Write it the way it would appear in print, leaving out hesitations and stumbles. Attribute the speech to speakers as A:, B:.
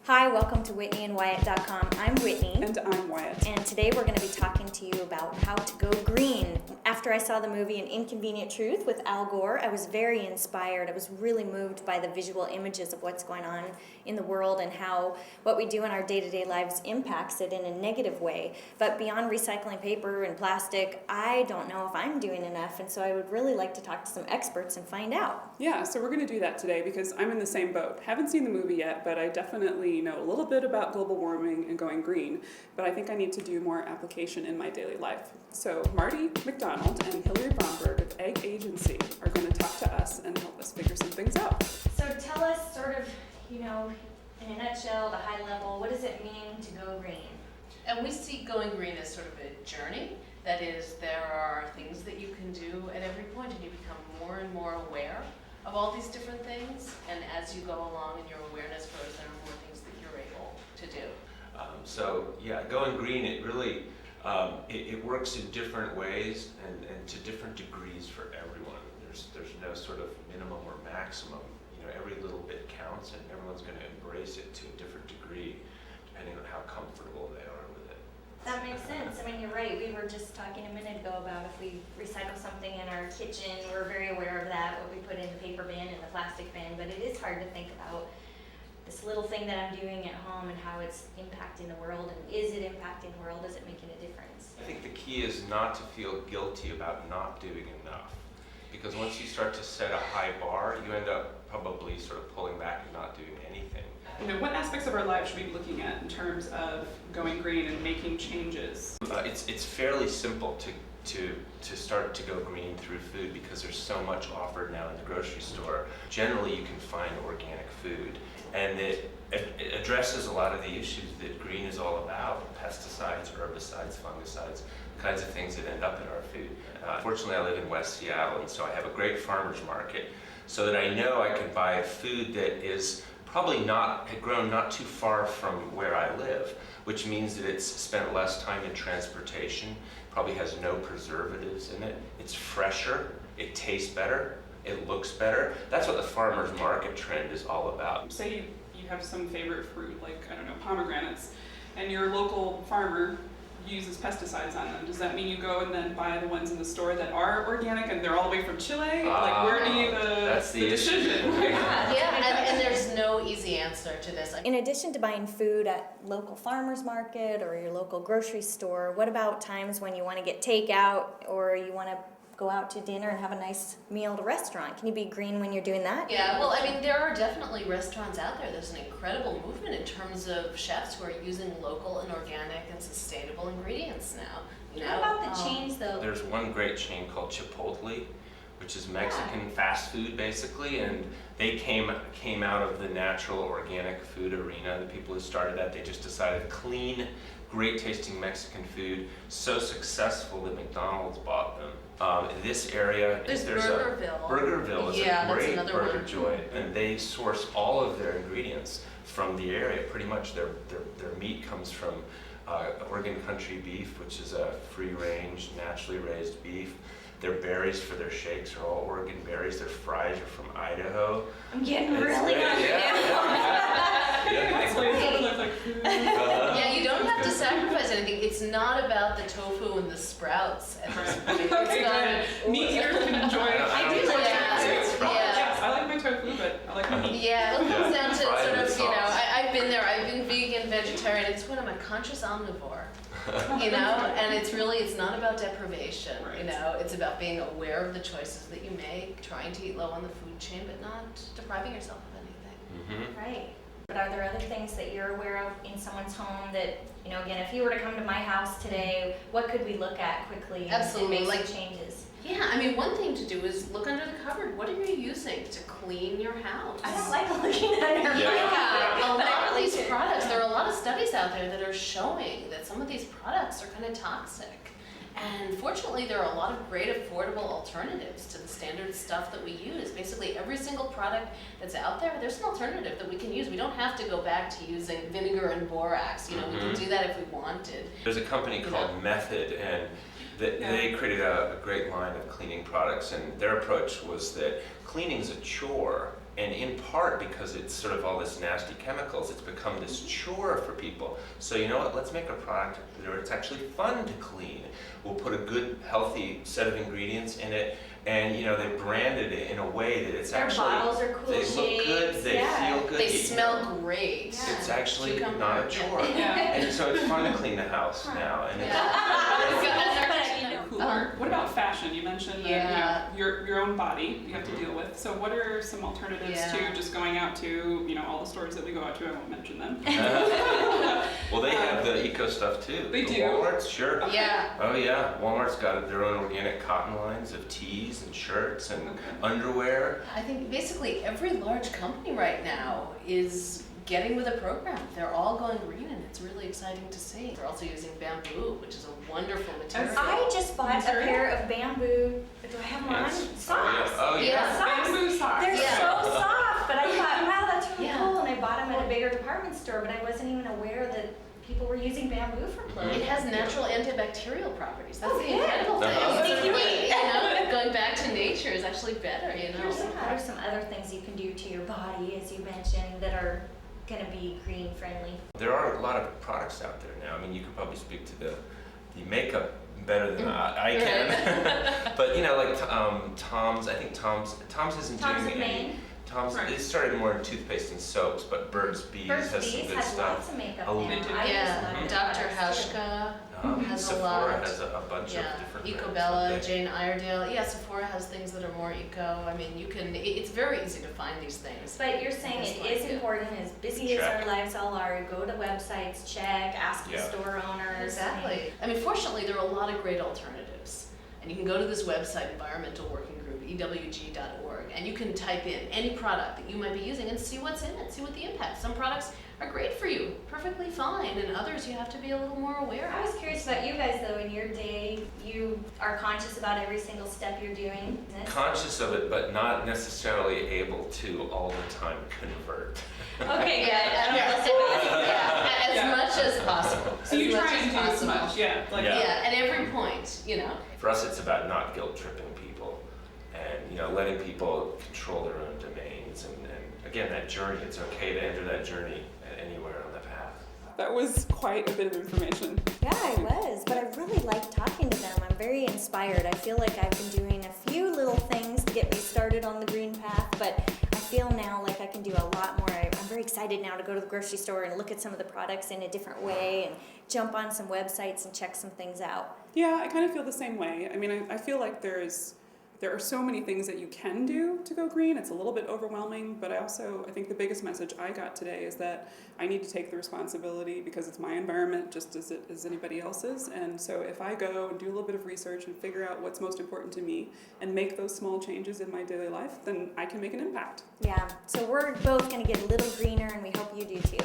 A: Hi, welcome to WhitneyandWyatt.com. I'm Whitney.
B: And I'm Wyatt.
A: And today we're going to be talking to you about how to go green. After I saw the movie An Inconvenient Truth with Al Gore, I was very inspired. I was really moved by the visual images of what's going on in the world and how what we do in our day-to-day lives impacts it in a negative way. But beyond recycling paper and plastic, I don't know if I'm doing enough, and so I would really like to talk to some experts and find out.
B: Yeah, so we're going to do that today because I'm in the same boat. Haven't seen the movie yet, but I definitely know a little bit about global warming and going green, but I think I need to do more application in my daily life. So Marty, McDonald, and Hilary Bromberg of Egg Agency are going to talk to us and help us figure some things out.
A: So tell us sort of, in a nutshell, the high level, what does it mean to go green?
C: And we see going green as sort of a journey. That is, there are things that you can do at every point, and you become more and more aware of all these different things. And as you go along and your awareness grows, there are more things that you're able to do.
D: Going green, it really it works in different ways and to different degrees for everyone. There's no sort of minimum or maximum. Every little bit counts, and everyone's going to embrace it to a different degree, depending on how comfortable they are with it.
A: That makes sense. I mean, you're right. We were just talking a minute ago about if we recycle something in our kitchen, we're very aware of that, what we put in the paper bin and the plastic bin, but it is hard to think about this little thing that I'm doing at home and how it's impacting the world, and is it impacting the world? Is it making a difference?
D: I think the key is not to feel guilty about not doing enough. Because once you start to set a high bar, you end up probably sort of pulling back and not doing anything.
B: What aspects of our life should we be looking at in terms of going green and making changes?
D: It's fairly simple to start to go green through food because there's so much offered now in the grocery store. Generally, you can find organic food, and it addresses a lot of the issues that green is all about: pesticides, herbicides, fungicides, kinds of things that end up in our food. Fortunately, I live in West Seattle, and so I have a great farmer's market, so that I know I can buy food that is probably had grown not too far from where I live, which means that it's spent less time in transportation, probably has no preservatives in it, it's fresher, it tastes better, it looks better. That's what the farmer's market trend is all about.
B: Say you have some favorite fruit, like, pomegranates, and your local farmer uses pesticides on them. Does that mean you go and then buy the ones in the store that are organic and they're all the way from Chile? Where do you
D: that's the
B: decision?
C: And there's no easy answer to this.
A: In addition to buying food at local farmers market or your local grocery store, what about times when you want to get takeout or you want to go out to dinner and have a nice meal at a restaurant? Can you be green when you're doing that?
C: Yeah, well, there are definitely restaurants out there. There's an incredible movement in terms of chefs who are using local and organic and sustainable ingredients now.
A: What about the chains, though?
D: There's one great chain called Chipotle, which is Mexican fast food basically, and they came out of the natural organic food arena. The people who started that, they just decided clean, great tasting Mexican food, so successful that McDonald's bought them. This area,
C: there's
D: Burgerville. Burgerville is a great burger
C: one.
D: joint, and they source all of their ingredients from the area. Pretty much their meat comes from Oregon country beef, which is a free-range, naturally raised beef. Their berries for their shakes are all Oregon berries. Their fries are from Idaho.
A: I'm getting really hungry.
C: Yeah, you don't have to sacrifice anything. It's not about the tofu and the sprouts at this point.
B: Meat eaters can enjoy it.
A: I do like
B: Yes, I like my tofu, but I like my meat.
C: Yeah, it comes down to sort of, I've been there. I've been vegan, vegetarian. It's when I'm a conscious omnivore. And it's not about deprivation,
B: right.
C: It's about being aware of the choices that you make, trying to eat low on the food chain, but not depriving yourself of anything.
D: Mm-hmm.
A: Right. But are there other things that you're aware of in someone's home that, again, if you were to come to my house today, what could we look at quickly and make some changes?
C: Yeah, one thing to do is look under the cupboard. What are you using to clean your house?
A: I don't like looking under my
C: Yeah, a lot of these products, there are a lot of studies out there that are showing that some of these products are kind of toxic. And fortunately, there are a lot of great affordable alternatives to the standard stuff that we use. Basically, every single product that's out there, there's an alternative that we can use. We don't have to go back to using vinegar and borax. We can do that if we wanted.
D: There's a company called Method, and they created a great line of cleaning products, and their approach was that cleaning's a chore, And in part because it's sort of all this nasty chemicals, it's become this chore for people. So you know what, let's make a product where it's actually fun to clean. We'll put a good, healthy set of ingredients in it, and you know, they branded it in a way that it's
A: Their
D: actually,
A: bottles are cool
D: they look good,
A: shapes,
D: they
A: yeah.
D: feel good.
C: They
D: you
C: smell
D: know,
C: great.
A: Yeah.
D: It's actually
C: Cucumber,
D: not a
C: yeah.
D: chore.
B: Yeah.
D: And so it's fun to clean the house now. And
B: Cooler. What about fashion? You mentioned that
C: Yeah.
B: you know, your own body you have to deal with. So what are some alternatives
C: Yeah.
B: to just going out to, you know, all the stores that we go out to? I won't mention them.
D: well, they have the eco stuff too.
B: They
D: The
B: do?
D: Walmart's, sure.
C: Yeah.
D: Oh yeah, Walmart's got their own organic cotton lines of tees and shirts and underwear.
C: I think basically every large company right now is getting with a program. They're all going green, and it's really exciting to see. They're also using bamboo, which is a wonderful material.
A: I just bought a pair of bamboo, do I have them on?
D: Yes.
A: Socks.
D: Oh yeah.
C: Yeah.
A: Socks.
B: Bamboo socks.
A: They're
C: Yeah.
A: so soft, but I thought, wow, that's really
C: Yeah.
A: cool, and I bought them at a bigger department store, but I wasn't even aware that people were using bamboo for clothes.
C: It has natural antibacterial properties. That's
A: Oh,
C: the
A: good.
C: incredible thing.
D: Uh-huh.
C: It's really, you know, going back to nature is actually better, you know.
A: What are some other things you can do to your body, as you mentioned, that are going to be green friendly?
D: There are a lot of products out there now. I mean, you could probably speak to the makeup better than I can. But you know, like Tom's. I think Tom's isn't
A: Tom's
D: doing
A: of
D: any.
A: Maine.
D: Tom's.
B: Right.
D: It started more in toothpaste and soaps, but Burt's Bees
A: Burt's
D: has some
A: Bees
D: good
A: has
D: stuff.
A: lots of makeup
D: Oh,
A: now.
B: they do.
A: I use
C: Yeah,
A: a lot of
C: Dr.
A: products, too.
C: Hauschka has a
D: Sephora
C: lot.
D: has a bunch
C: Yeah,
D: of different brands,
C: Ecobella,
D: don't they?
C: Jane Iredale. Yeah, Sephora has things that are more eco. I mean, you can. It's very easy to find these things.
A: But you're saying
C: Just
A: it
C: like
A: is
C: it.
A: important, as busy as
D: Check.
A: our lives all are, go to websites, check, ask the
D: Yeah.
A: store owners.
C: Exactly. I mean, fortunately, there are a lot of great alternatives. And you can go to this website, Environmental Working Group, ewg.org, and you can type in any product that you might be using and see what's in it, see what the impact. Some products are great for you, perfectly fine, and others you have to be a little more aware
A: I
C: of.
A: was curious about you guys though, in your day, you are conscious about every single step you're doing.
D: Conscious of it, but not necessarily able to all the time convert.
A: Okay,
C: Yeah,
A: good.
C: yeah, as
B: Yeah.
C: much as possible.
B: So you
C: as
B: try
C: much
B: and do as much, yeah. Like,
D: Yeah.
C: Yeah, at every point, you know.
D: For us, it's about not guilt tripping people, and you know, letting people control their own domains. And again, that journey. It's okay to enter that journey anywhere on the path.
B: That was quite a bit of information.
A: Yeah, I was, but I really liked talking to them. I'm very inspired. I feel like I've been doing a few little things to get me started on the green path, but I feel now like I can do a lot more. I'm very excited now to go to the grocery store and look at some of the products in a different way and jump on some websites and check some things out.
B: Yeah, I kind of feel the same way. I mean, I feel like there are so many things that you can do to go green. It's a little bit overwhelming, but I think the biggest message I got today is that I need to take the responsibility because it's my environment just as it is anybody else's. And so if I go and do a little bit of research and figure out what's most important to me and make those small changes in my daily life, then I can make an impact.
A: Yeah, so we're both going to get a little greener, and we hope you do too.